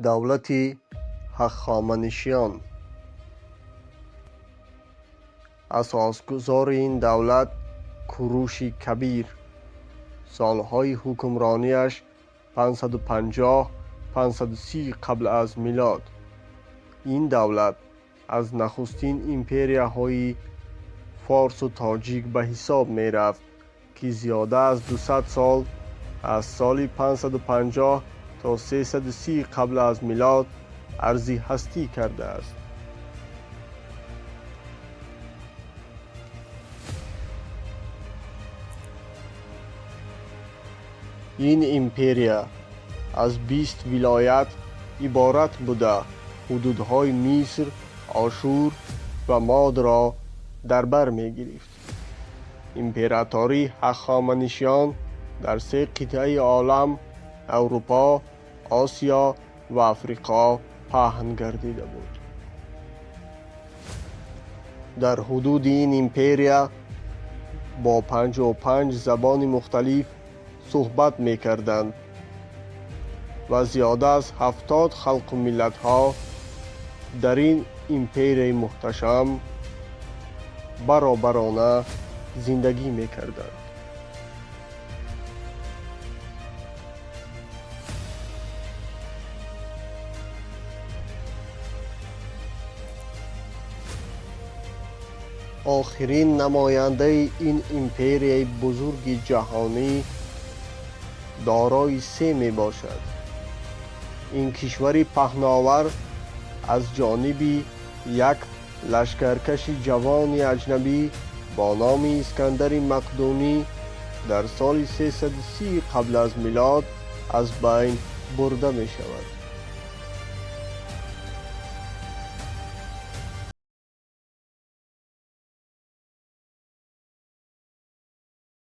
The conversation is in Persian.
دولت هخامنشیان. اساسگزار این دولت کوروش کبیر. سالهای حکمرانیش 550 530 قبل از میلاد. این دولت از نخستین ایمپریاهای فارس و تاجیک به حساب می رفت که زیاده از 200 سال از سال 550 تا 330 قبل از میلاد عرضی هستی کرده است. این ایمپریا از 20 ولایت عبارت بوده حدودهای مصر، آشور و ماد را در بر می گرفت. امپراتوری هخامنشیان در 3 قطعه عالم اروپا، آسیا و افریقا پهن گردیده بود. در حدود این ایمپریا با 55 زبان مختلف صحبت می کردند و زیاده از 70 خلق و ملت ها در این ایمپریای محتشم برابرانه زندگی می کردند. آخرین نماینده این ایمپریای بزرگ جهانی دارای 3 می باشد. این کشور پهناور از جانب یک لشکرکش جوان اجنبی با نام اسکندر مقدونی در سال 330 قبل از میلاد از بین برده می شود.